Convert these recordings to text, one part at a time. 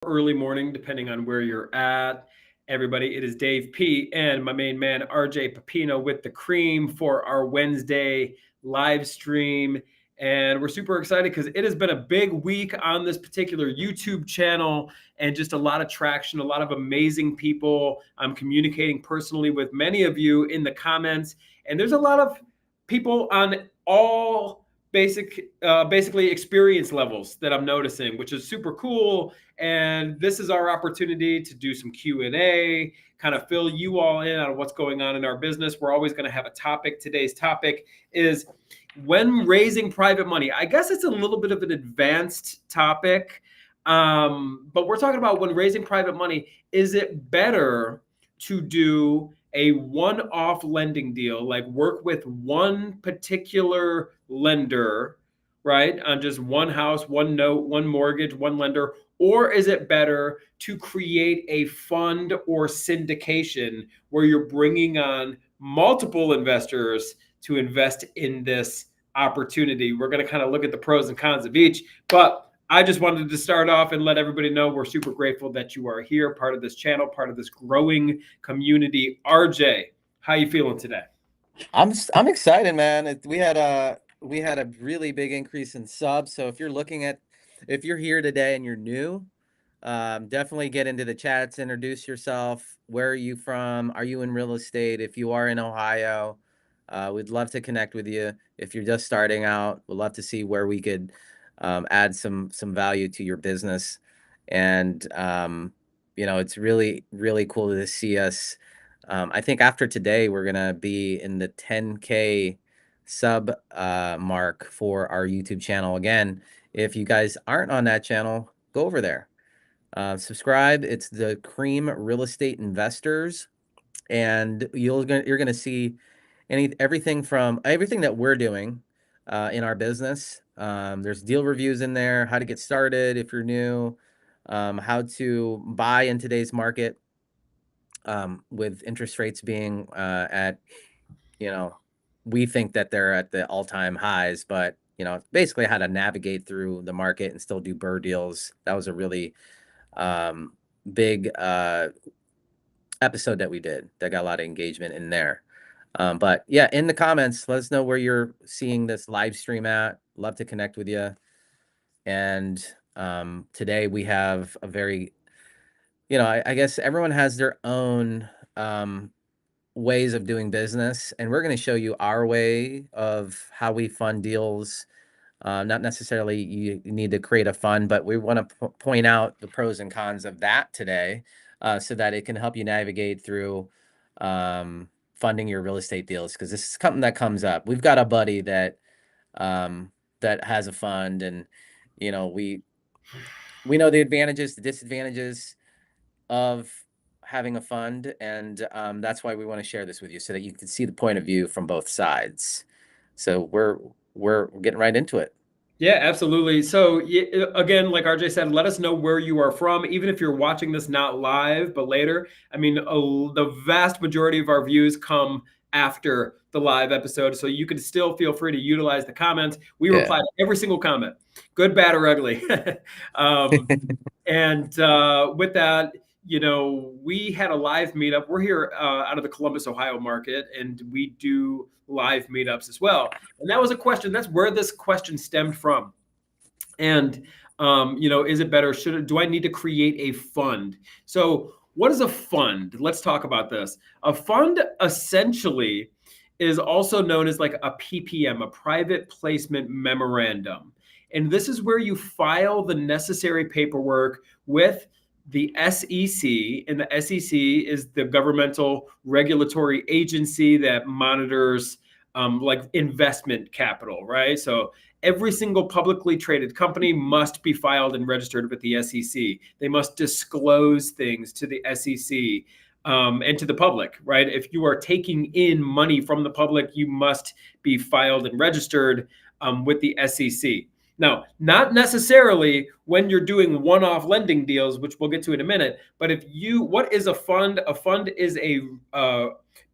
early morning, depending on where you're at. Everybody, it is Dave P. and my main man, RJ Pepino, with the cream for our Wednesday live stream. And we're super excited because it has been a big week on this particular YouTube channel and just a lot of traction, a lot of amazing people. I'm communicating personally with many of you in the comments, and there's a lot of people on all basically experience levels that I'm noticing, which is super cool. And this is our opportunity to do some Q&A, kind of fill you all in on what's going on in our business. We're always going to have a topic. Today's topic is when raising private money. I guess it's a little bit of an advanced topic, but we're talking about when raising private money. Is it better to do a one-off lending deal, like work with one particular lender, right, on just one house, one note, one mortgage, one lender? Or is it better to create a fund or syndication where you're bringing on multiple investors to invest in this opportunity? We're going to kind of look at the pros and cons of each, but I just wanted to start off and let everybody know we're super grateful that you are here, part of this channel, part of this growing community. RJ, how you feeling today? I'm excited, man. We had a really big increase in subs. So if you're here today and you're new, definitely get into the chats, introduce yourself. Where are you from? Are you in real estate? If you are in Ohio, we'd love to connect with you. If you're just starting out, we'd love to see where we could add some value to your business. And it's really really cool to see us. I think after today, we're gonna be in the 10K sub mark for our YouTube channel. Again, if you guys aren't on that channel, go over there, subscribe. It's the Cream Real Estate Investors, and you're gonna see everything that we're doing in our business. There's deal reviews in there, how to get started if you're new, how to buy in today's market, with interest rates being at, you know, we think that they're at the all-time highs, but basically how to navigate through the market and still do BRRRR deals. That was a really big episode that we did that got a lot of engagement in there. But yeah, in the comments, let us know where you're seeing this live stream at. Love to connect with you. And today we have a very, I guess everyone has their own ways of doing business, and we're going to show you our way of how we fund deals. Not necessarily you need to create a fund, but we want to point out the pros and cons of that today, so that it can help you navigate through funding your real estate deals, because this is something that comes up. We've got a buddy that has a fund, and we know the advantages, the disadvantages of having a fund, and that's why we want to share this with you, so that you can see the point of view from both sides. So we're getting right into it. Yeah, absolutely. So again, like RJ said, let us know where you are from, even if you're watching this not live, but later. I mean, the vast majority of our views come after the live episode, so you can still feel free to utilize the comments. We reply to every single comment, good, bad, or ugly. And with that, we had a live meetup. We're here out of the Columbus, Ohio market, and we do live meetups as well. And that was a question. That's where this question stemmed from. And is it better? Do I need to create a fund? So what is a fund? Let's talk about this. A fund essentially is also known as like a PPM, a private placement memorandum. And this is where you file the necessary paperwork with the SEC, and the SEC is the governmental regulatory agency that monitors like investment capital, right? So every single publicly traded company must be filed and registered with the SEC. They must disclose things to the SEC and to the public, right? If you are taking in money from the public, you must be filed and registered with the SEC. Now, not necessarily when you're doing one-off lending deals, which we'll get to in a minute, but what is a fund? A fund is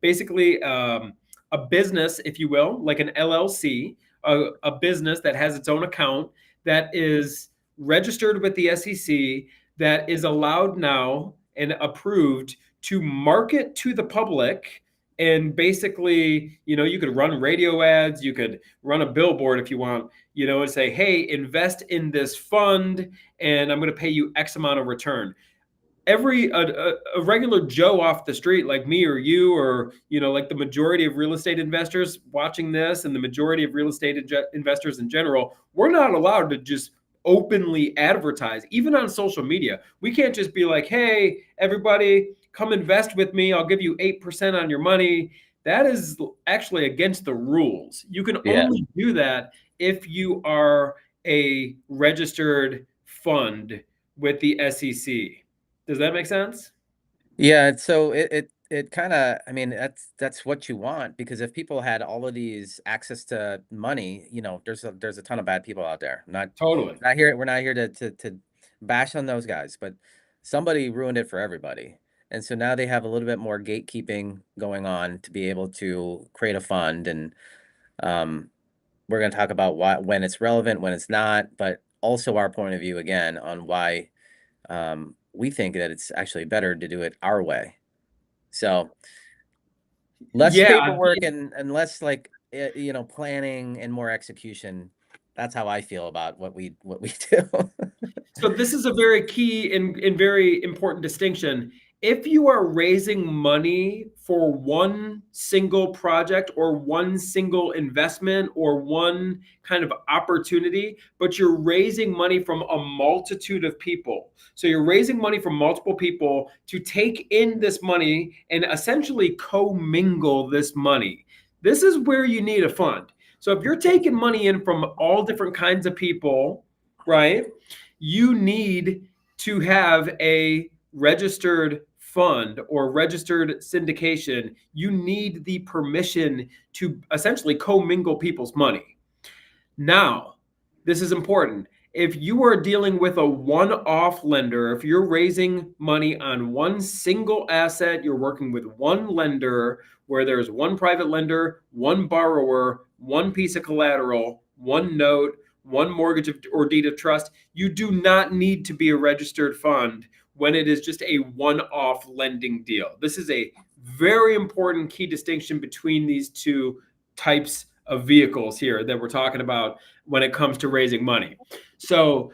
basically a business, if you will, like an LLC, a business that has its own account, that is registered with the SEC, that is allowed now and approved to market to the public. And basically, you could run radio ads, you could run a billboard if you want, and say, hey, invest in this fund and I'm going to pay you X amount of return. A regular Joe off the street like me or you, or like the majority of real estate investors watching this and the majority of real estate investors in general, we're not allowed to just openly advertise, even on social media. We can't just be like, hey, everybody, come invest with me, I'll give you 8% on your money. That is actually against the rules. You can only do that if you are a registered fund with the SEC. Does that make sense? Yeah, so it kind of, I mean, that's what you want, because if people had all of these access to money, there's a ton of bad people out there. Totally. We're not here to bash on those guys, but somebody ruined it for everybody. And so now they have a little bit more gatekeeping going on to be able to create a fund. And we're going to talk about when it's relevant, when it's not, but also our point of view again on why we think that it's actually better to do it our way. So less paperwork and less planning and more execution. That's how I feel about what we do. So this is a very key and very important distinction. If you are raising money for one single project or one single investment or one kind of opportunity, but you're raising money from a multitude of people. So you're raising money from multiple people to take in this money and essentially commingle this money. This is where you need a fund. So if you're taking money in from all different kinds of people, right? You need to have a registered fund or registered syndication. You need the permission to essentially commingle people's money. Now, this is important. If you are dealing with a one-off lender, if you're raising money on one single asset, you're working with one lender where there's one private lender, one borrower, one piece of collateral, one note, one mortgage or deed of trust, you do not need to be a registered fund when it is just a one-off lending deal. This is a very important key distinction between these two types of vehicles here that we're talking about when it comes to raising money. So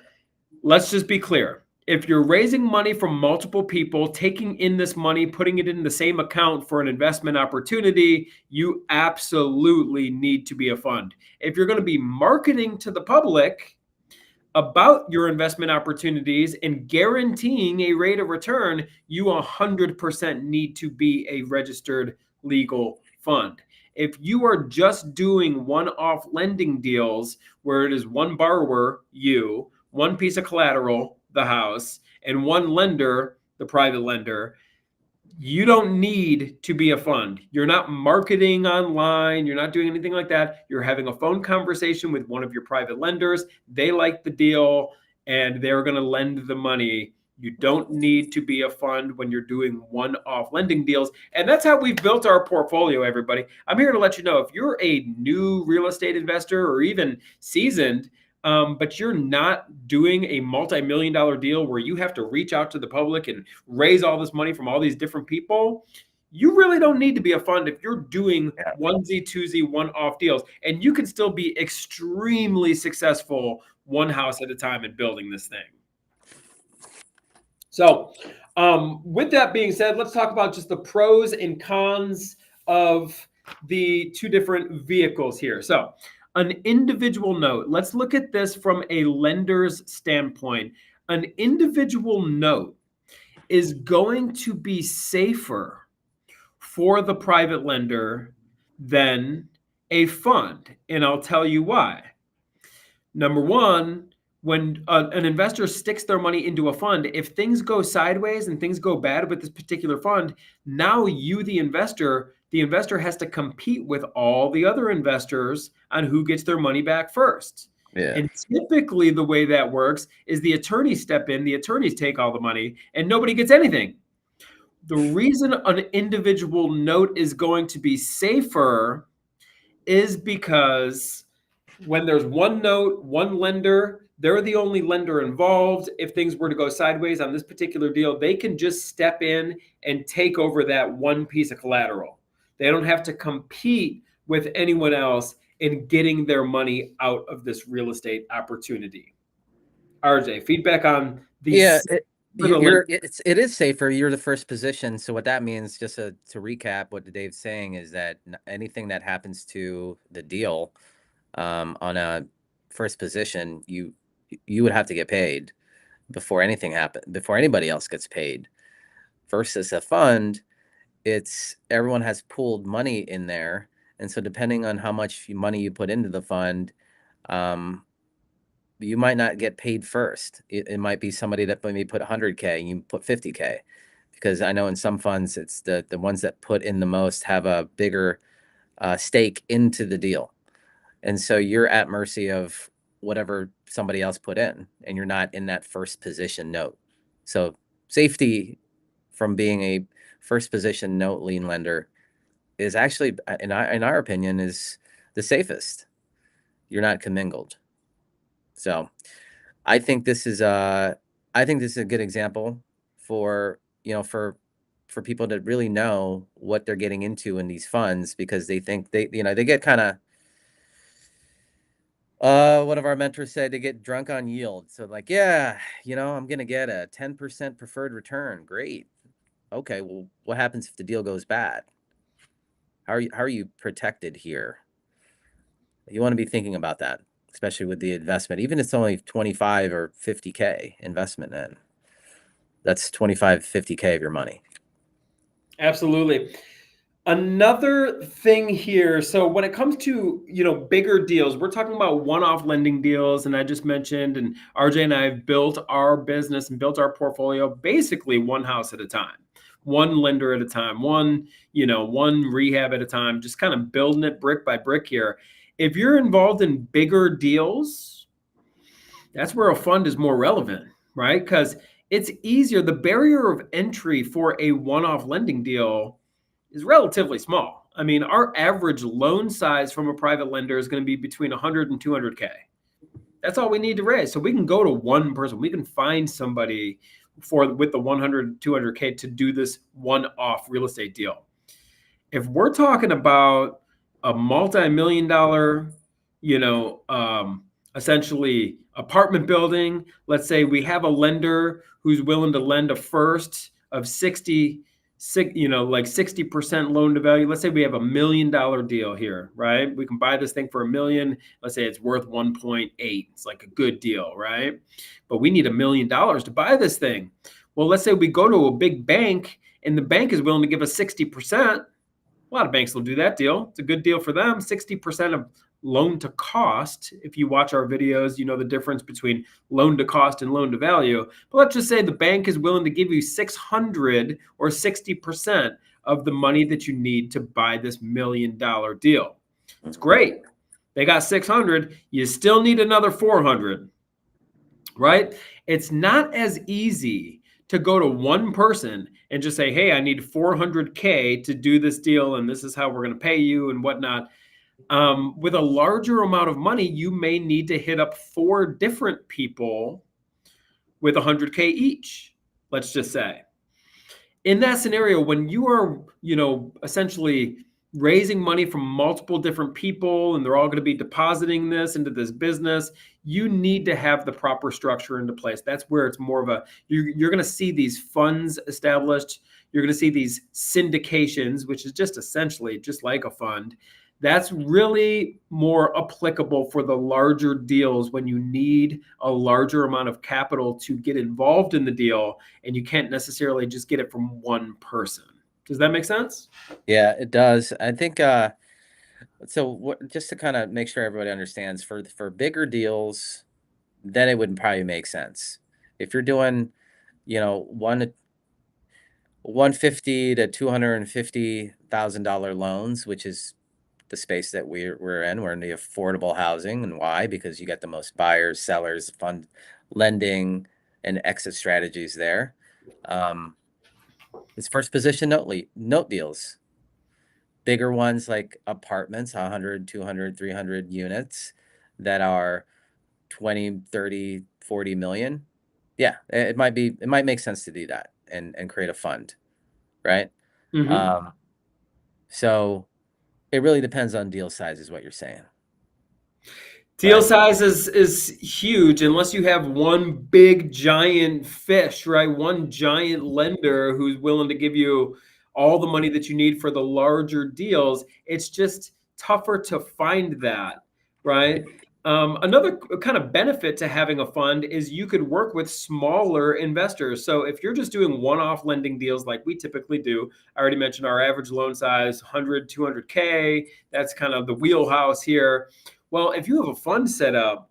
let's just be clear. If you're raising money from multiple people, taking in this money, putting it in the same account for an investment opportunity, you absolutely need to be a fund. If you're going to be marketing to the public about your investment opportunities and guaranteeing a rate of return, you 100% need to be a registered legal fund. If you are just doing one-off lending deals where it is one borrower, you, one piece of collateral, the house, and one lender, the private lender, you don't need to be a fund. You're not marketing online. You're not doing anything like that. You're having a phone conversation with one of your private lenders. They like the deal and they're going to lend the money. You don't need to be a fund when you're doing one-off lending deals. And that's how we've built our portfolio, everybody. I'm here to let you know, if you're a new real estate investor or even seasoned, but you're not doing a multi-million-dollar deal where you have to reach out to the public and raise all this money from all these different people, you really don't need to be a fund if you're doing onesie, twosie, one-off deals. And you can still be extremely successful one house at a time in building this thing. So with that being said, let's talk about just the pros and cons of the two different vehicles here. So an individual note, let's look at this from a lender's standpoint. An individual note is going to be safer for the private lender than a fund. And I'll tell you why. Number one, when an investor sticks their money into a fund, if things go sideways and things go bad with this particular fund, now you, the investor has to compete with all the other investors on who gets their money back first. Yeah. And typically the way that works is the attorneys step in, the attorneys take all the money, and nobody gets anything. The reason an individual note is going to be safer is because when there's one note, one lender, They're the only lender involved. If things were to go sideways on this particular deal, they can just step in and take over that one piece of collateral. They don't have to compete with anyone else in getting their money out of this real estate opportunity. RJ, feedback on Yeah, these for the you're lender. it is safer. You're the first position. So what that means, just to recap, what Dave's saying is that anything that happens to the deal on a first position, you would have to get paid before anything happened, before anybody else gets paid. Versus a fund, it's everyone has pooled money in there, and so depending on how much money you put into the fund, um, you might not get paid first. It might be somebody that maybe put 100K and you put 50K, because I know in some funds it's the ones that put in the most have a bigger stake into the deal, and so you're at mercy of whatever somebody else put in, and you're not in that first position note. So safety from being a first position note lien lender is actually, in our opinion, is the safest. You're not commingled. So I think this is a good example for, for people to really know what they're getting into in these funds, because they think they get kind of, one of our mentors said, they get drunk on yield. So like, yeah, I'm gonna get a 10% preferred return. Great. Okay, well, what happens if the deal goes bad? How are you protected here? You want to be thinking about that, especially with the investment. Even if it's only 25 or 50K investment in, that's 25, 50K of your money. Absolutely. Another thing here, so when it comes to, bigger deals, we're talking about one-off lending deals, and I just mentioned, and RJ and I have built our business and built our portfolio basically one house at a time, one lender at a time, one rehab at a time, just kind of building it brick by brick here. If you're involved in bigger deals, that's where a fund is more relevant, right? Because it's easier. The barrier of entry for a one-off lending deal is relatively small. I mean, our average loan size from a private lender is going to be between 100 and 200K. That's all we need to raise. So we can go to one person. We can find somebody with the 100, 200K to do this one-off real estate deal. If we're talking about a multi-million dollar, essentially apartment building, let's say we have a lender who's willing to lend a first of 60 like 60% loan to value. Let's say we have $1 million deal here, right? We can buy this thing for $1 million. Let's say it's worth 1.8. It's like a good deal, right? But we need $1 million to buy this thing. Well, let's say we go to a big bank and the bank is willing to give us 60%. A lot of banks will do that deal. It's a good deal for them. 60% of loan to cost. If you watch our videos, you know the difference between loan to cost and loan to value. But let's just say the bank is willing to give you 600 or 60% of the money that you need to buy this $1 million deal. It's great. They got 600. You still need another 400, right? It's not as easy to go to one person and just say, hey, I need 400K to do this deal, and this is how we're going to pay you and whatnot. With a larger amount of money, you may need to hit up 4 different people with 100K each, let's just say. In that scenario, when you are, essentially raising money from multiple different people and they're all going to be depositing this into this business, you need to have the proper structure into place. That's where it's more of a, you're going to see these funds established. You're going to see these syndications, which is just essentially just like a fund. That's really more applicable for the larger deals when you need a larger amount of capital to get involved in the deal, and you can't necessarily just get it from one person. Does that make sense? Yeah, it does. I think so just to kind of make sure everybody understands, for bigger deals, then it would probably make sense. If you're doing, 150 to $250,000 loans, which is the space that we're in. We're in the affordable housing. And why? Because you get the most buyers, sellers, fund lending, and exit strategies there. It's first position note deals. Bigger ones like apartments, 100, 200, 300 units that are 20, 30, 40 million, yeah, it might make sense to do that and create a fund, right? Mm-hmm. So it really depends on deal size, is what you're saying, Deal right? size is huge unless you have one big giant fish, right? One giant lender who's willing to give you all the money that you need for the larger deals. It's just tougher to find that, right? Another kind of benefit to having a fund is you could work with smaller investors. So if you're just doing one-off lending deals like we typically do, I already mentioned our average loan size, 100, 200K. That's kind of the wheelhouse here. Well, if you have a fund set up,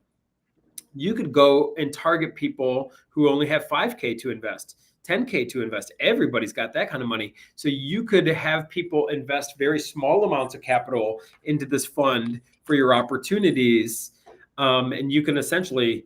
you could go and target people who only have 5K to invest, 10K to invest. Everybody's got that kind of money. So you could have people invest very small amounts of capital into this fund for your opportunities. And you can essentially,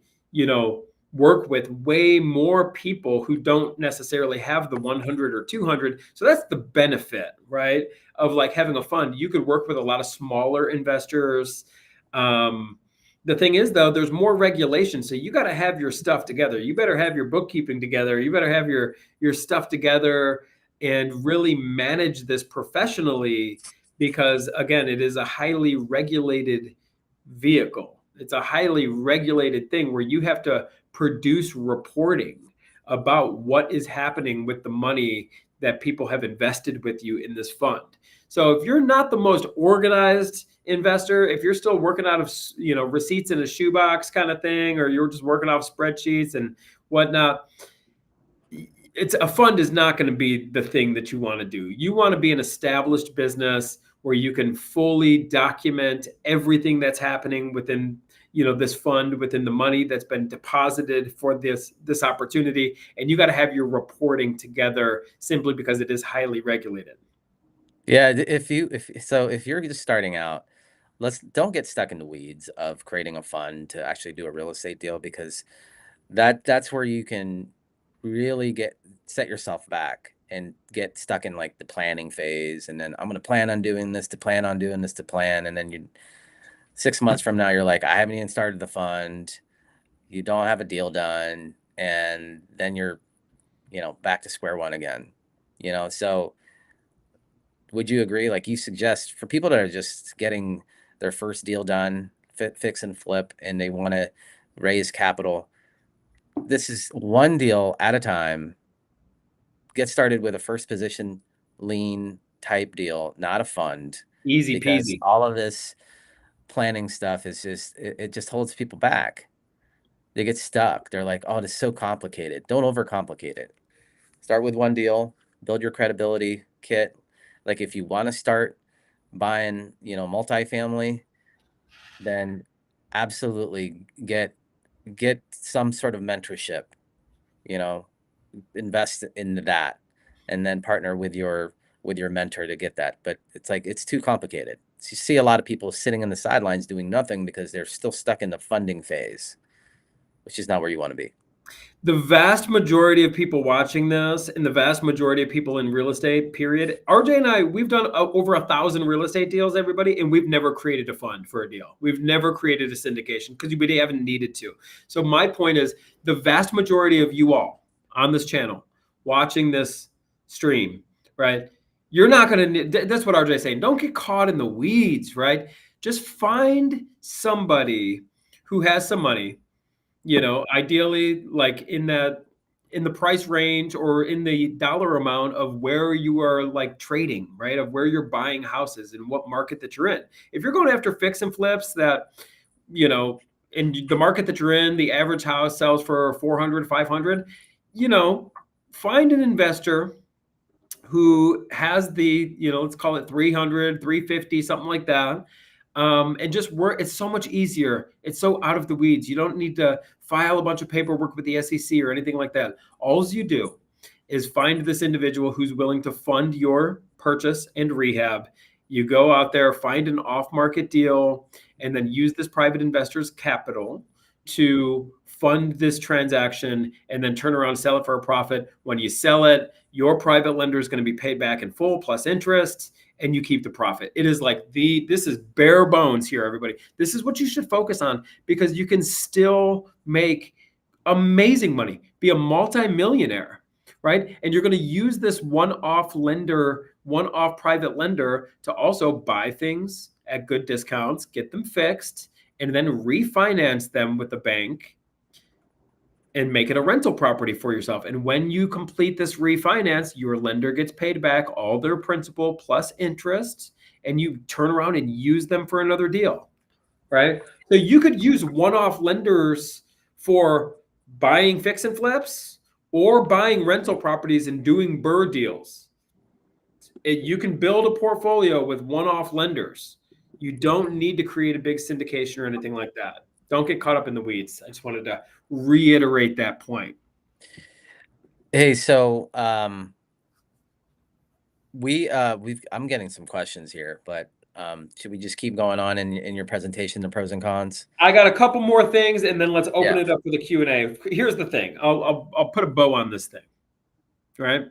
work with way more people who don't necessarily have the 100 or 200. So that's the benefit, right? Of like having a fund. You could work with a lot of smaller investors. The thing is, though, there's more regulation, so you got to have your stuff together. You better have your bookkeeping together. You better have your stuff together and really manage this professionally, because again, it is a highly regulated vehicle. It's a highly regulated thing where you have to produce reporting about what is happening with the money that people have invested with you in this fund. So if you're not the most organized investor, if you're still working out of receipts in a shoebox kind of thing, or you're just working off spreadsheets and whatnot, a fund is not going to be the thing that you want to do. You want to be an established business where you can fully document everything that's happening within this fund, within the money that's been deposited for this opportunity, and you got to have your reporting together simply because it is highly regulated. Yeah, if you're just starting out, don't get stuck in the weeds of creating a fund to actually do a real estate deal, because that's where you can really set yourself back and get stuck in like the planning phase. And then I'm going to plan on doing this to plan on doing this to plan. And then 6 months from now, you're like, I haven't even started the fund. You don't have a deal done. And then you're, back to square one again, so would you agree? Like you suggest for people that are just getting their first deal done, fix and flip, and they want to raise capital, this is one deal at a time. Get started with a first position lien type deal, not a fund. Easy Because peasy. all of this planning stuff is it just holds people back. They get stuck. They're like, oh, this is so complicated. Don't overcomplicate it. Start with one deal, build your credibility kit. Like if you want to start buying, multifamily, then absolutely get some sort of mentorship, invest in that, and then partner with your mentor to get that. But it's like, it's too complicated. So you see a lot of people sitting on the sidelines doing nothing because they're still stuck in the funding phase, which is not where you want to be. The vast majority of people watching this, and the vast majority of people in real estate, period. RJ and I, we've done over 1,000 real estate deals, everybody, and we've never created a fund for a deal. We've never created a syndication because we haven't needed to. So my point is, the vast majority of you all on this channel watching this stream, right? You're not going to, that's what RJ is saying. Don't get caught in the weeds, right? Just find somebody who has some money, ideally like in the price range or in the dollar amount of where you are like trading, right? Of where you're buying houses and what market that you're in. If you're going after fix and flips that, in the market that you're in, the average house sells for 400, 500, find an investor who has the, let's call it 300, 350, something like that. And just work. It's so much easier. It's so out of the weeds. You don't need to file a bunch of paperwork with the SEC or anything like that. All you do is find this individual who's willing to fund your purchase and rehab. You go out there, find an off-market deal, and then use this private investor's capital to fund this transaction, and then turn around and sell it for a profit. When you sell it, your private lender is going to be paid back in full plus interest, and you keep the profit. It is like this is bare bones here, everybody. This is what you should focus on, because you can still make amazing money, be a multi-millionaire, right? And you're going to use this one-off private lender to also buy things at good discounts, get them fixed, and then refinance them with the bank and make it a rental property for yourself. And when you complete this refinance, your lender gets paid back all their principal plus interest, and you turn around and use them for another deal, right? So you could use one-off lenders for buying fix and flips or buying rental properties and doing BRRRR deals. You can build a portfolio with one-off lenders. You don't need to create a big syndication or anything like that. Don't get caught up in the weeds. I just wanted to reiterate that point. Hey, so I'm getting some questions here, but should we just keep going on in your presentation, the pros and cons? I got a couple more things, and then let's open it up for the Q&A. Here's the thing. I'll put a bow on this thing, right?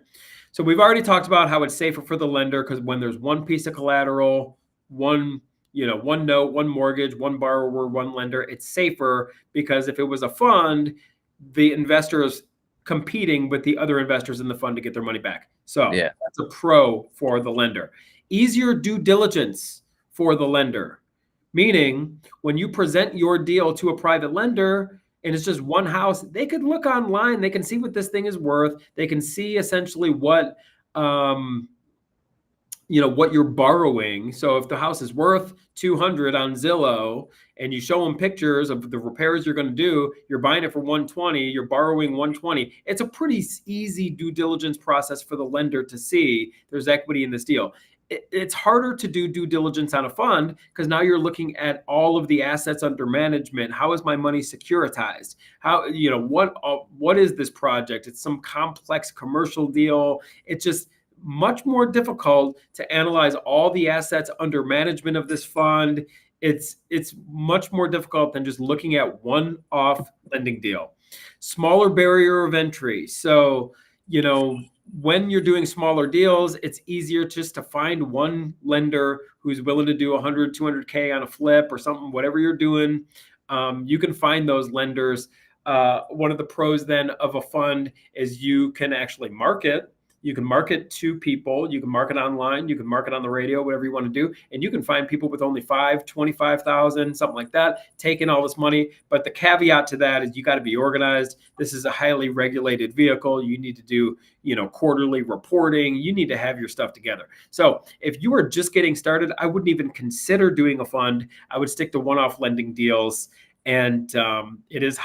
So we've already talked about how it's safer for the lender, because when there's one piece of collateral, one note, one mortgage, one borrower, one lender, it's safer, because if it was a fund, the investor is competing with the other investors in the fund to get their money back. So that's a pro for the lender. Easier due diligence for the lender, meaning when you present your deal to a private lender and it's just one house, they could look online, they can see what this thing is worth, they can see essentially what what you're borrowing. So if the house is worth 200 on Zillow and you show them pictures of the repairs you're going to do, you're buying it for 120, you're borrowing 120. It's a pretty easy due diligence process for the lender to see there's equity in this deal. It's harder to do due diligence on a fund, because now you're looking at all of the assets under management. How is my money securitized? How, what is this project? It's some complex commercial deal. It's just much more difficult to analyze all the assets under management of this fund. It's much more difficult than just looking at one-off lending deal. Smaller barrier of entry. So, when you're doing smaller deals, it's easier just to find one lender who's willing to do 100, 200K on a flip or something, whatever you're doing. You can find those lenders. One of the pros then of a fund is you can actually market. You can market to people, you can market online, you can market on the radio, whatever you want to do. And you can find people with only 25,000, something like that, taking all this money. But the caveat to that is you got to be organized. This is a highly regulated vehicle. You need to do, quarterly reporting. You need to have your stuff together. So if you are just getting started, I wouldn't even consider doing a fund. I would stick to one-off lending deals. And it is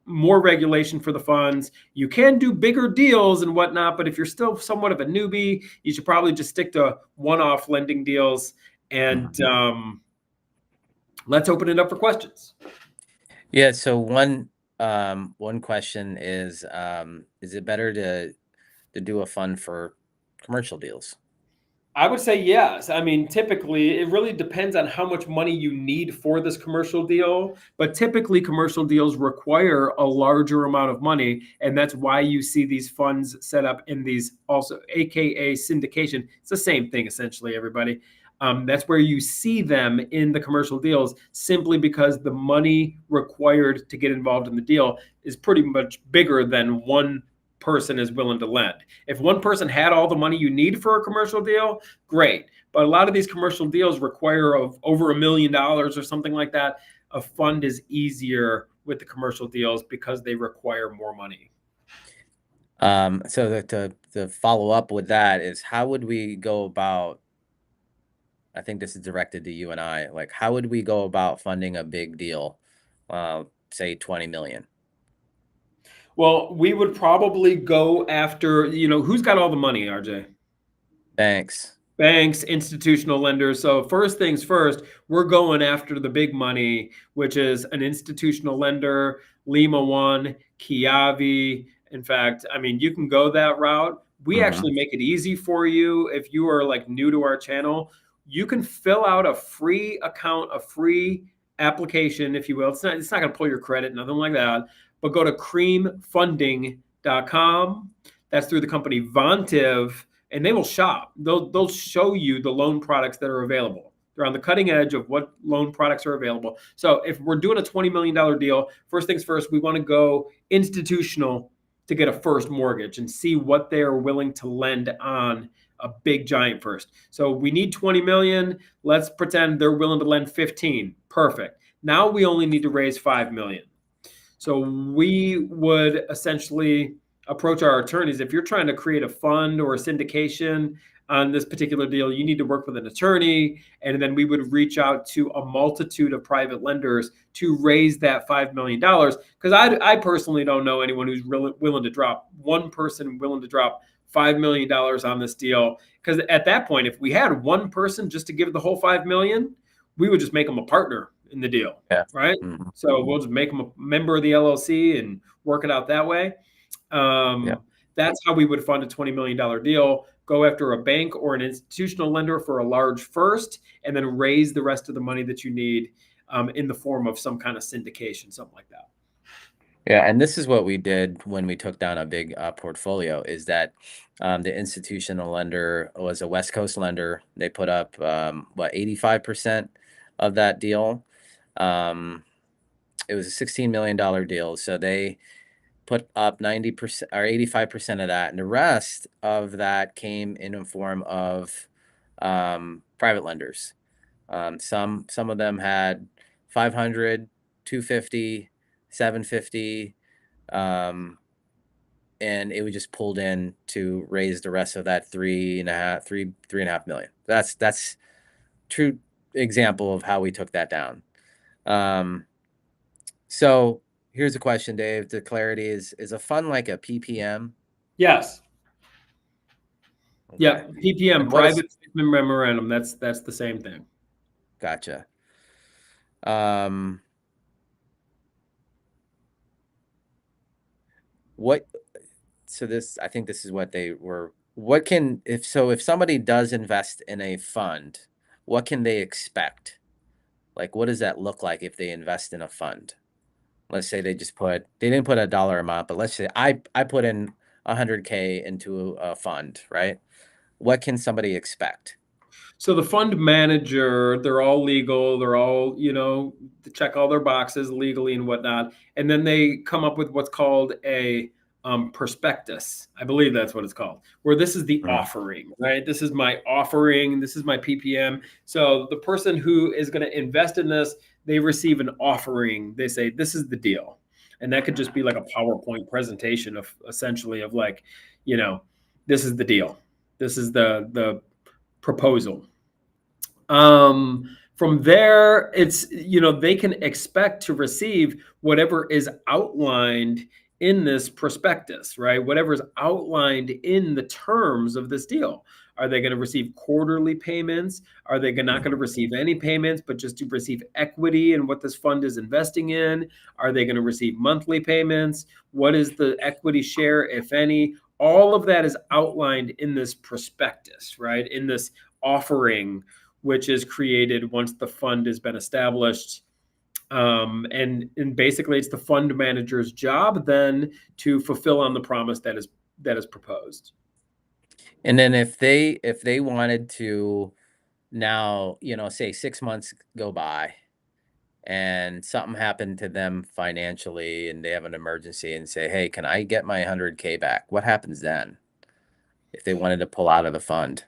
more regulation for the funds. You can do bigger deals and whatnot, but if you're still somewhat of a newbie, you should probably just stick to one-off lending deals. And let's open it up for questions. Yeah. So one question is it better to do a fund for commercial deals? I would say yes. I mean, typically, it really depends on how much money you need for this commercial deal. But typically, commercial deals require a larger amount of money. And that's why you see these funds set up in these also, AKA syndication. It's the same thing, essentially, everybody. That's where you see them in the commercial deals, simply because the money required to get involved in the deal is pretty much bigger than one person is willing to lend. If one person had all the money you need for a commercial deal, great. But a lot of these commercial deals require over $1 million or something like that. A fund is easier with the commercial deals because they require more money. So to follow up with that is, how would we go about, I think this is directed to you and I, like, how would we go about funding a big deal, say 20 million? Well, we would probably go after, who's got all the money, RJ? Banks, institutional lenders. So first things first, we're going after the big money, which is an institutional lender, Lima One, Kiavi. In fact, I mean, you can go that route. We actually make it easy for you. If you are like new to our channel, you can fill out a free account, a free application, if you will. It's not going to pull your credit, nothing like that. but go to creamfunding.com. That's through the company Vontiv, and they will shop. They'll show you the loan products that are available. They're on the cutting edge of what loan products are available. So if we're doing a $20 million deal, first things first, we want to go institutional to get a first mortgage and see what they are willing to lend on a big giant first. So we need 20 million. Let's pretend they're willing to lend 15. Perfect. Now we only need to raise 5 million. So we would essentially approach our attorneys. If you're trying to create a fund or a syndication on this particular deal, you need to work with an attorney. And then we would reach out to a multitude of private lenders to raise that $5 million. Because I personally don't know anyone who's really willing to drop, one person willing to drop $5 million on this deal. Because at that point, if we had one person just to give the whole $5 million, we would just make them a partner in the deal, right? Mm-hmm. So we'll just make them a member of the LLC and work it out that way. That's how we would fund a $20 million deal. Go after a bank or an institutional lender for a large first, and then raise the rest of the money that you need in the form of some kind of syndication, something like that. Yeah, and this is what we did when we took down a big portfolio, is that the institutional lender was a West Coast lender. They put up, 85% of that deal. It was a $16 million deal. So they put up 90% or 85% of that. And the rest of that came in a form of private lenders. Some of them had 500, 250, 750, and it was just pulled in to raise the rest of that 3.5 million. That's true example of how we took that down. So here's a question, Dave. The clarity is a fund like a PPM? Yes. Okay. Yeah, PPM, private placement memorandum. That's the same thing. Gotcha. I think this is what they were. If somebody does invest in a fund, what can they expect? Like, what does that look like if they invest in a fund? Let's say they didn't put a dollar amount, but let's say I put in $100K into a fund, right? What can somebody expect? So the fund manager, they're all legal. They're all, check all their boxes legally and whatnot. And then they come up with what's called a prospectus. I believe that's what it's called, where this is the offering, right? This is my offering. This is my PPM. So the person who is going to invest in this, they receive an offering. They say, this is the deal. And that could just be like a PowerPoint presentation of essentially of like, this is the deal. This is the proposal. From there, it's, they can expect to receive whatever is outlined in this prospectus, right? Whatever is outlined in the terms of this deal. Are they going to receive quarterly payments? Are they not going to receive any payments, but just to receive equity in what this fund is investing in? Are they going to receive monthly payments? What is the equity share, if any? All of that is outlined in this prospectus, right? In this offering, which is created once the fund has been established. And basically it's the fund manager's job then to fulfill on the promise that is proposed. And then if they wanted to now, say 6 months go by and something happened to them financially and they have an emergency and say, hey, can I get my 100K back? What happens then if they wanted to pull out of the fund?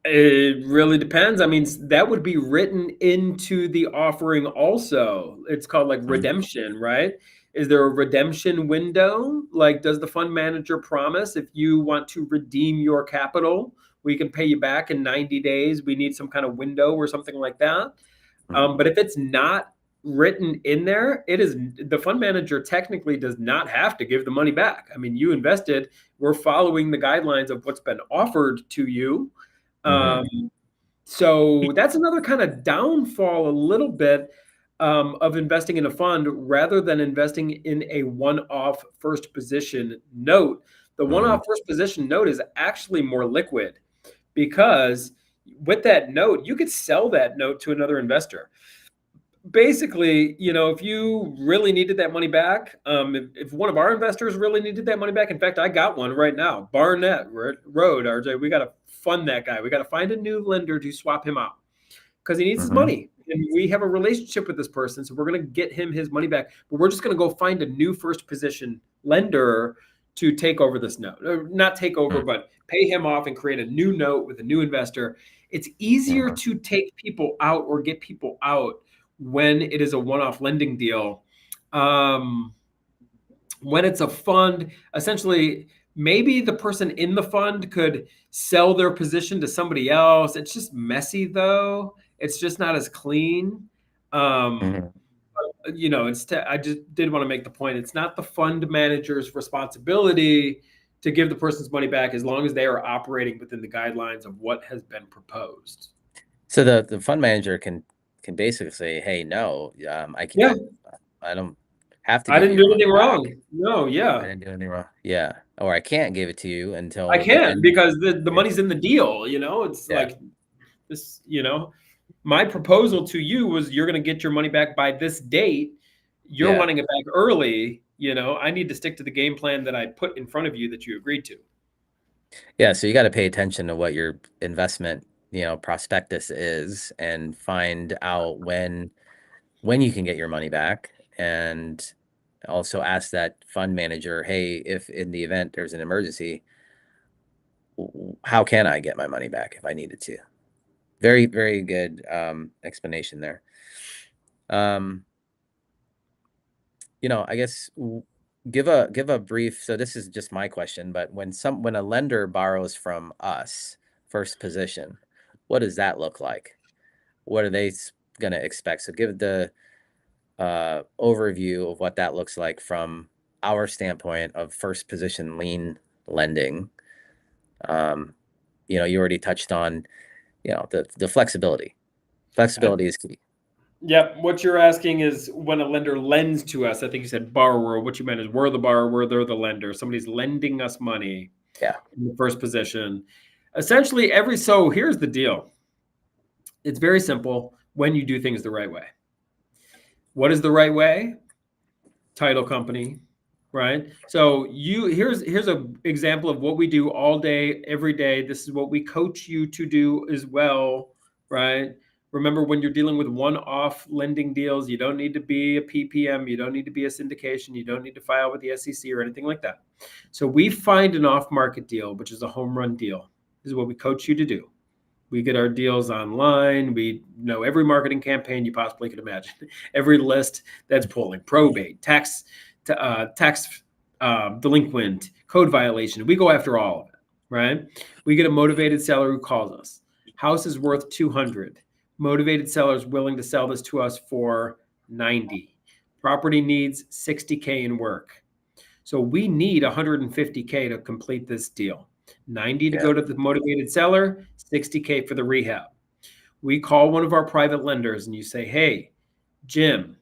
It really depends. I mean, that would be written into the offering also. It's called like redemption, right? Is there a redemption window? Like, does the fund manager promise if you want to redeem your capital, we can pay you back in 90 days? We need some kind of window or something like that. But if it's not written in there, the fund manager technically does not have to give the money back. I mean, you invested, we're following the guidelines of what's been offered to you. So that's another kind of downfall a little bit of investing in a fund rather than investing in a one-off first position note. The one-off first position note is actually more liquid because with that note, you could sell that note to another investor. basically, if you really needed that money back, if one of our investors really needed that money back, in fact, I got one right now, Barnett Road, RJ, we got to fund that guy. We got to find a new lender to swap him out because he needs his Mhm. money. And we have a relationship with this person, so we're going to get him his money back. But we're just going to go find a new first position lender to take over this note. Or not take over, Mm. but pay him off and create a new note with a new investor. It's easier Mhm. to take people out or get people out when it is a one-off lending deal. When it's a fund, essentially, maybe the person in the fund could sell their position to somebody else. It's just messy, though. It's just not as clean. Mhm. I just did want to make the point. It's not the fund manager's responsibility to give the person's money back as long as they are operating within the guidelines of what has been proposed. So the fund manager can basically say, "Hey, no, Yeah, I don't have to I give you didn't your do money anything back. wrong. No, I yeah. didn't do anything wrong. Yeah, or I can't give it to you I until the can't end." because the Yeah, money's in the deal, It's yeah, like this, my proposal to you was you're going to get your money back by this date. You're yeah, wanting it back early, I need to stick to the game plan that I put in front of you that you agreed to. yeah. So you got to pay attention to what your investment, prospectus is, and find out when you can get your money back, and also ask that fund manager, "Hey, if in the event there's an emergency, how can I get my money back if I needed to?" Very, very good explanation there. Um, I guess give a brief. So this is just my question, but when a lender borrows from us, first position, what does that look like? What are they going to expect? So give the overview of what that looks like from our standpoint of first position lien lending. Um, you already touched on, the flexibility. Flexibility is key. Yep. What you're asking is when a lender lends to us, I think you said borrower. What you meant is we're the borrower, they're the lender. Somebody's lending us money Yeah. in the first position. Essentially, so here's the deal. It's very simple when you do things the right way. What is the right way? Title company, right? So here's a example of what we do all day, every day. This is what we coach you to do as well, right? Remember, when you're dealing with one-off lending deals, you don't need to be a PPM, you don't need to be a syndication, you don't need to file with the SEC or anything like that. So we find an off-market deal, which is a home run deal. This is what we coach you to do. We get our deals online. We know every marketing campaign you possibly could imagine, every list that's pulling, probate, tax delinquent, code violation. We go after all of it, right? We get a motivated seller who calls us. House is worth 200. Motivated sellers willing to sell this to us for 90. Property needs 60K in work. So we need 150K to complete this deal. 90 to Yeah. go to the motivated seller, 60K for the rehab. We call one of our private lenders and you say, "Hey, Jim,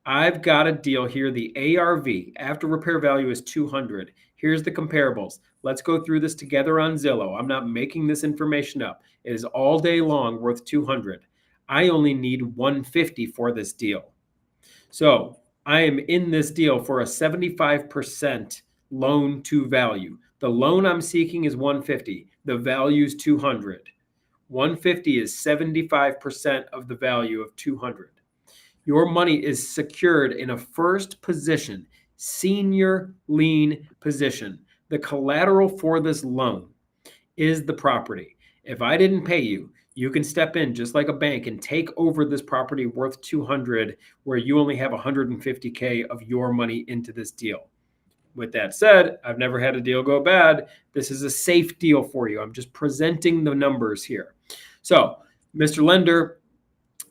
I've got a deal here. The ARV, after repair value, is 200. Here's the comparables. Let's go through this together on Zillow. I'm not making this information up. It is all day long worth 200. I only need 150 for this deal. So I am in this deal for a 75% loan to value. The loan I'm seeking is 150. The value is 200. 150 is 75% of the value of 200. Your money is secured in a first position, senior lien position. The collateral for this loan is the property. If I didn't pay you, you can step in just like a bank and take over this property worth 200 where you only have 150K of your money into this deal. With that said, I've never had a deal go bad. This is a safe deal for you. I'm just presenting the numbers here. So, Mr. Lender,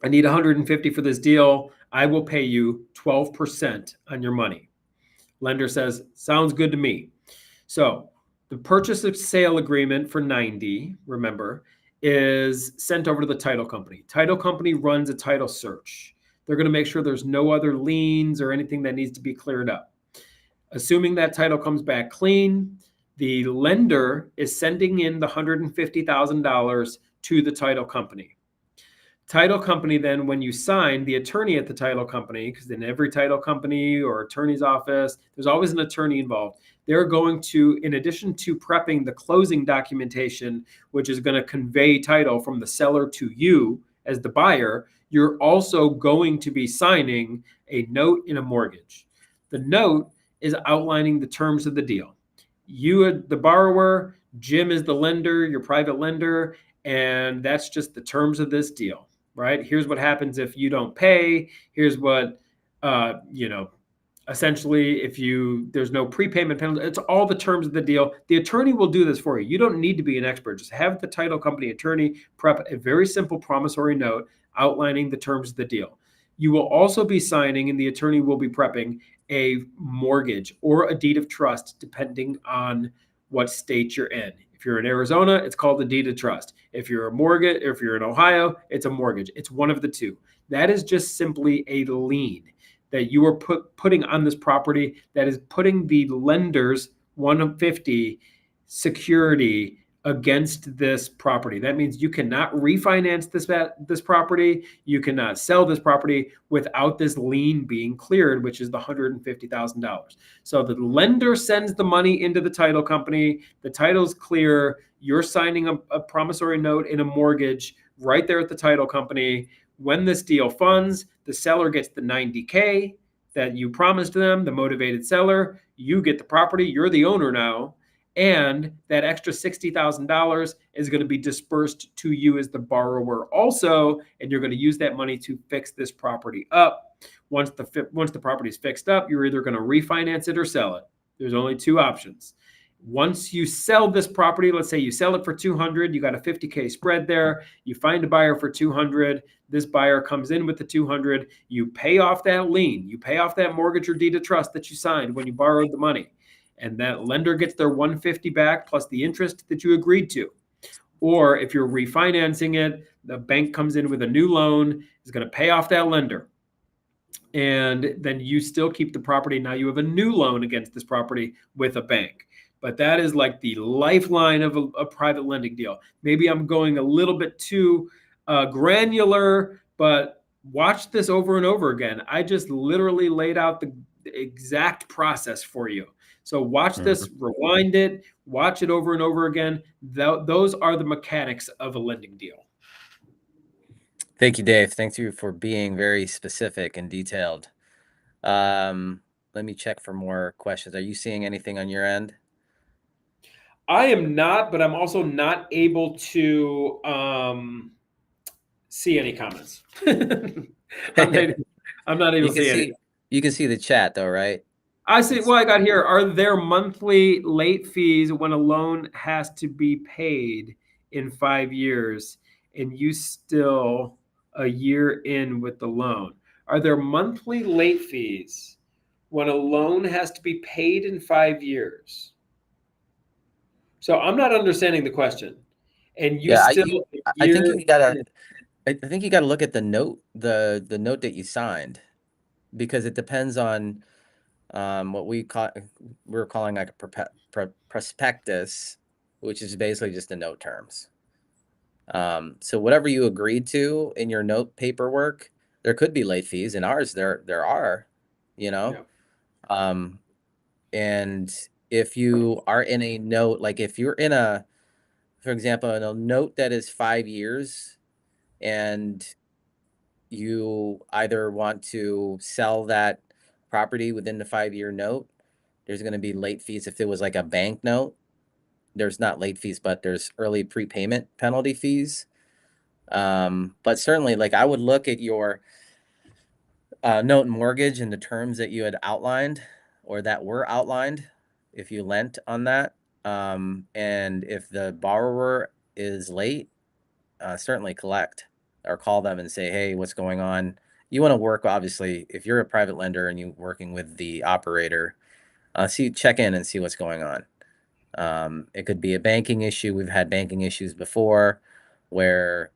I need 150 for this deal. I will pay you 12% on your money. Lender says, "Sounds good to me." So the purchase of sale agreement for 90, remember, is sent over to the title company. Title company runs a title search. They're going to make sure there's no other liens or anything that needs to be cleared up. Assuming that title comes back clean, the lender is sending in the $150,000 to the title company. Title company, then when you sign, the attorney at the title company, because in every title company or attorney's office, there's always an attorney involved. They're going to, in addition to prepping the closing documentation, which is going to convey title from the seller to you as the buyer, you're also going to be signing a note in a mortgage. The note is outlining the terms of the deal. You, the borrower, Jim is the lender, your private lender, and that's just the terms of this deal, right? Here's what happens if you don't pay. Here's what, essentially, if there's no prepayment penalty. It's all the terms of the deal. The attorney will do this for you. You don't need to be an expert. Just have the title company attorney prep a very simple promissory note outlining the terms of the deal. You will also be signing, and the attorney will be prepping a mortgage or a deed of trust, depending on what state you're in. If you're in Arizona, it's called a deed of trust. If you're a mortgage, if you're in Ohio, it's a mortgage. It's one of the two. That is just simply a lien that you are putting on this property that is putting the lender's 150 security against this property. That means you cannot refinance this property. You cannot sell this property without this lien being cleared, which is the $150,000. So the lender sends the money into the title company. The title's clear. You're signing a promissory note in a mortgage right there at the title company. When this deal funds, the seller gets the $90K that you promised them, the motivated seller. You get the property. You're the owner now. And that extra $60,000 is going to be dispersed to you as the borrower also, and you're going to use that money to fix this property up. Once the property is fixed up, you're either going to refinance it or sell it. There's only two options. Once you sell this property, let's say you sell it for 200, you got a 50K spread there. You find a buyer for 200. This buyer comes in with the 200. You pay off that lien. You pay off that mortgage or deed of trust that you signed when you borrowed the money. And that lender gets their 150 back plus the interest that you agreed to. Or if you're refinancing it, the bank comes in with a new loan, is going to pay off that lender. And then you still keep the property. Now you have a new loan against this property with a bank. But that is like the lifeline of a private lending deal. Maybe I'm going a little bit too granular, but watch this over and over again. I just literally laid out the exact process for you. So watch this, rewind it, watch it over and over again. Those are the mechanics of a lending deal. Thank you, Dave. Thank you for being very specific and detailed. Let me check for more questions. Are you seeing anything on your end? I am not, but I'm also not able to see any comments. I'm not able to see any. You can see the chat though, right? I see. Well, I got here. Are there monthly late fees when a loan has to be paid in 5 years and you still a year in with the loan? Are there monthly late fees when a loan has to be paid in 5 years? So I'm not understanding the question. And you I still think you gotta I think you gotta look at the note, the note that you signed, because it depends on what we're calling like a prospectus, which is basically just the note terms. So whatever you agreed to in your note paperwork, there could be late fees. In ours, there are, you know. Yeah. And if you are in a note, like if you're in for example, in a note that is 5 years, and you either want to sell that property within the 5-year note, there's going to be late fees. If it was like a bank note, there's not late fees, but there's early prepayment penalty fees. But certainly, like I would look at your note and mortgage and the terms that you had outlined or that were outlined if you lent on that. And if the borrower is late, certainly collect or call them and say, hey, what's going on? You want to work, obviously, if you're a private lender and you're working with the operator, check in and see what's going on. It could be a banking issue. We've had banking issues before where,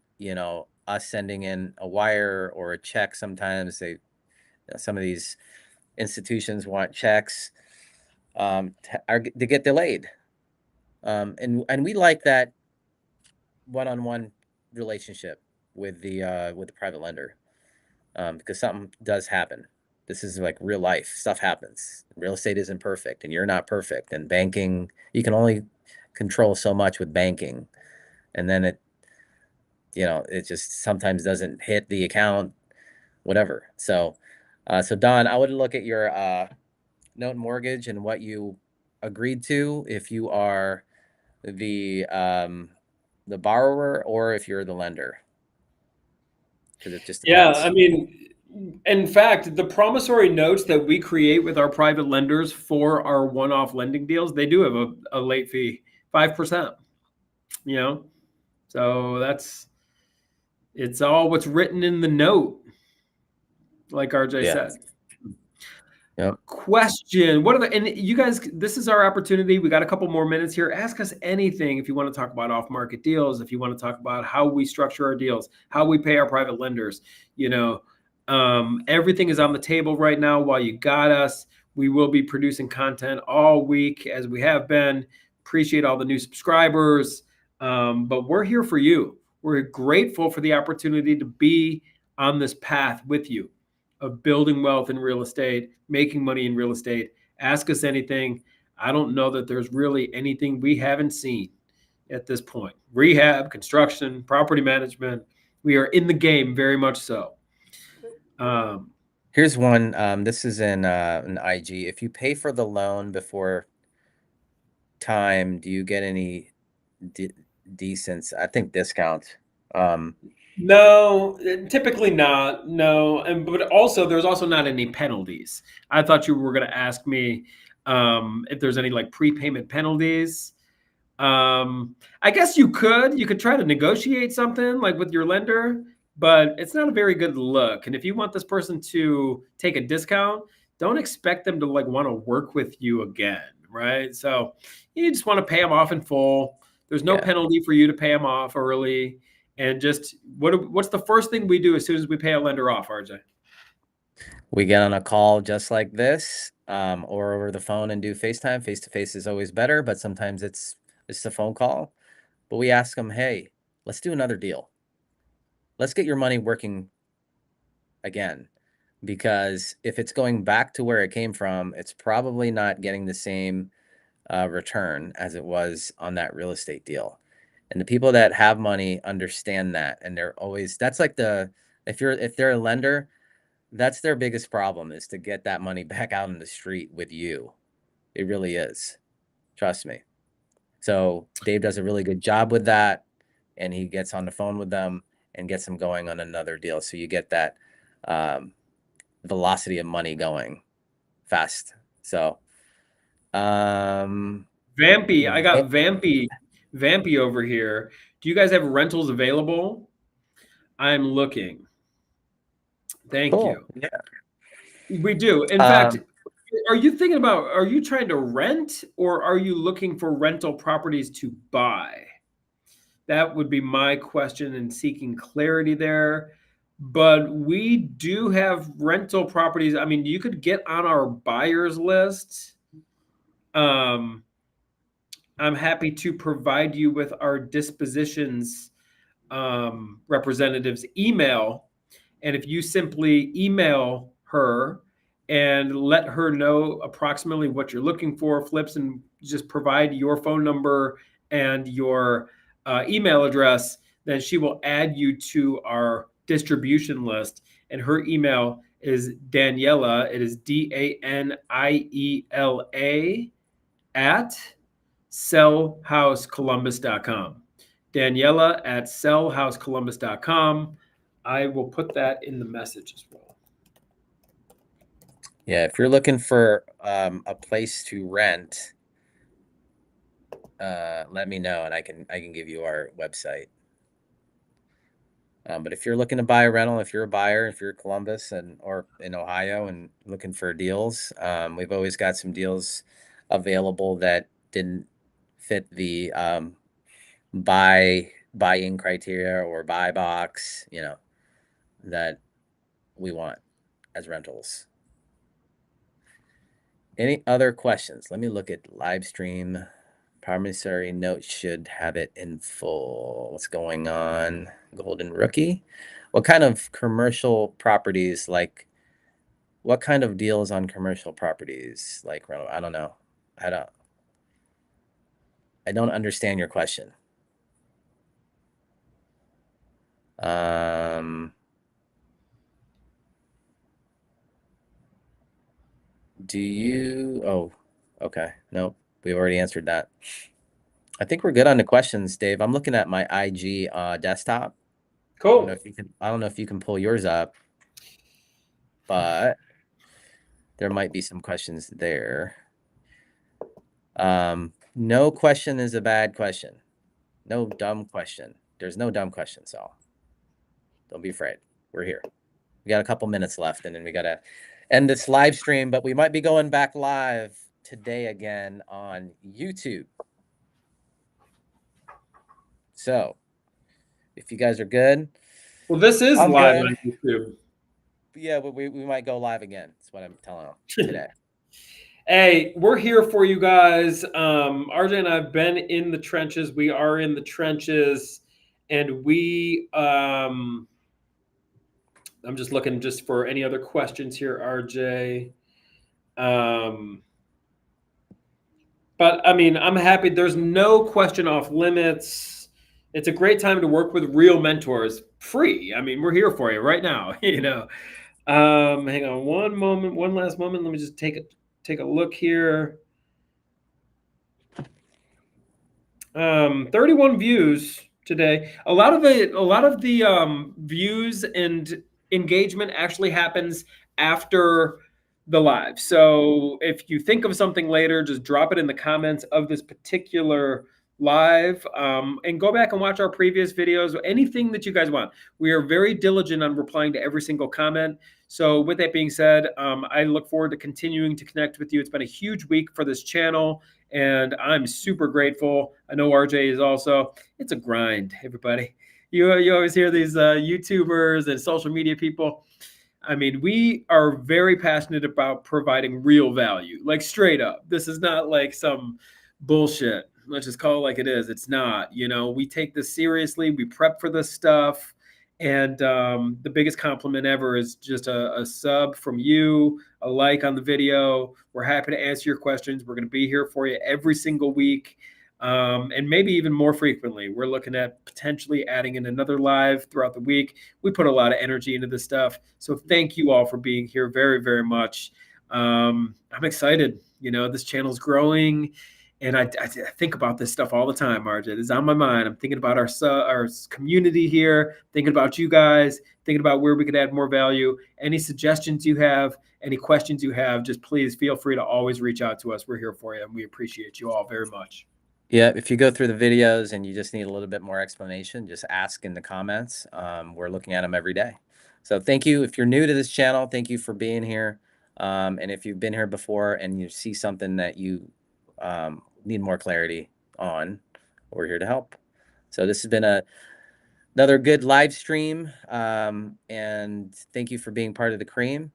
us sending in a wire or a check, sometimes some of these institutions want checks to get delayed. And we like that one-on-one relationship. with the private lender, because something does happen. This is like real life. Stuff happens. Real estate isn't perfect, and you're not perfect. And banking, you can only control so much with banking, and then it just sometimes doesn't hit the account, whatever. So Don, I would look at your note and mortgage and what you agreed to if you are the borrower or if you're the lender, because it just Yeah, depends. I mean, in fact, the promissory notes that we create with our private lenders for our one-off lending deals, they do have a late fee, 5%, you know? So it's all what's written in the note, like RJ Yeah. said. Yep. Question. What are the, and you guys, this is our opportunity. We got a couple more minutes here. Ask us anything if you want to talk about off-market deals, if you want to talk about how we structure our deals, how we pay our private lenders. You know, everything is on the table right now while you got us. We will be producing content all week as we have been. Appreciate all the new subscribers. But we're here for you. We're grateful for the opportunity to be on this path with you of building wealth in real estate, making money in real estate. Ask us anything. I don't know that there's really anything we haven't seen at this point. Rehab, construction, property management. We are in the game very much so. Here's one. This is in an IG. If you pay for the loan before time, do you get any decent, I think, discount? No, typically not. No, and but also there's also not any penalties. I thought you were going to ask me if there's any like prepayment penalties. I guess you could try to negotiate something like with your lender, but it's not a very good look. And if you want this person to take a discount, don't expect them to like want to work with you again, right? So you just want to pay them off in full. There's no Yeah. penalty for you to pay them off early. And just what's the first thing we do as soon as we pay a lender off, RJ? We get on a call just like this, or over the phone and do FaceTime. Face to face is always better, but sometimes it's a phone call. But we ask them, hey, let's do another deal. Let's get your money working again. Because if it's going back to where it came from, it's probably not getting the same return as it was on that real estate deal. And the people that have money understand that, and they're always, that's like if they're a lender, that's their biggest problem, is to get that money back out in the street with you. It really is. Trust me. So Dave does a really good job with that, and he gets on the phone with them and gets them going on another deal. So you get that velocity of money going fast. So Vampy, I got Vampy over here. Do you guys have rentals available? I'm looking. Thank cool. you. Yeah. We do. In fact, are you trying to rent or are you looking for rental properties to buy? That would be my question and seeking clarity there. But we do have rental properties. I mean, you could get on our buyers list. Um, I'm happy to provide you with our dispositions representative's email. And if you simply email her and let her know approximately what you're looking for, flips, and just provide your phone number and your email address, then she will add you to our distribution list. And her email is Daniela. It is DANIELA at sellhousecolumbus.com. Daniela at sellhousecolumbus.com. I will put that in the message as well. Yeah, if you're looking for a place to rent, let me know and I can give you our website. But if you're looking to buy a rental, if you're a buyer, if you're Columbus or in Ohio and looking for deals, we've always got some deals available that didn't fit the buy-in criteria or buy box, that we want as rentals. Any other questions? Let me look at live stream promissory note should have it in full. What's going on? Golden Rookie. What kind of commercial properties, like what kind of deals on commercial properties? Like, I don't know. I don't understand your question. Do you, oh, okay. Nope. We've already answered that. I think we're good on the questions, Dave. I'm looking at my IG desktop. I don't know Cool. if you can, I don't know if you can pull yours up, but there might be some questions there. No question is a bad question. No dumb question. There's no dumb question, so don't be afraid. We're here. We got a couple minutes left, and then we gotta end this live stream, but we might be going back live today again on YouTube. So if you guys are good. Well, this is I'm live good. on YouTube. Yeah, but we might go live again. That's what I'm telling them today. Hey, we're here for you guys. RJ and I have been in the trenches. We are in the trenches, and I'm just looking just for any other questions here, RJ. But I mean, I'm happy. There's no question off limits. It's a great time to work with real mentors, free. I mean, we're here for you right now. Hang on one last moment. Let me just take a look here. 31 views today. A lot of the views and engagement actually happens after the live. So if you think of something later, just drop it in the comments of this particular live, and go back and watch our previous videos. Anything that you guys want. We are very diligent on replying to every single comment. So with that being said, I look forward to continuing to connect with you. It's been a huge week for this channel, and I'm super grateful. I know RJ is also. It's a grind, everybody. You always hear these YouTubers and social media people. I mean, we are very passionate about providing real value, like straight up. This is not like some bullshit. Let's just call it like it is. It's not. We take this seriously. We prep for this stuff. And the biggest compliment ever is just a sub from you, a like on the video. We're happy to answer your questions. We're going to be here for you every single week, and maybe even more frequently. We're looking at potentially adding in another live throughout the week. We put a lot of energy into this stuff. So thank you all for being here very, very much. I'm excited. This channel's growing. And I think about this stuff all the time, RJ. It's on my mind. I'm thinking about our community here, thinking about you guys, thinking about where we could add more value. Any suggestions you have, any questions you have, just please feel free to always reach out to us. We're here for you, and we appreciate you all very much. Yeah, if you go through the videos and you just need a little bit more explanation, just ask in the comments. We're looking at them every day. So thank you. If you're new to this channel, thank you for being here. And if you've been here before and you see something that you need more clarity on, we're here to help. So this has been another good live stream, and thank you for being part of the Cream.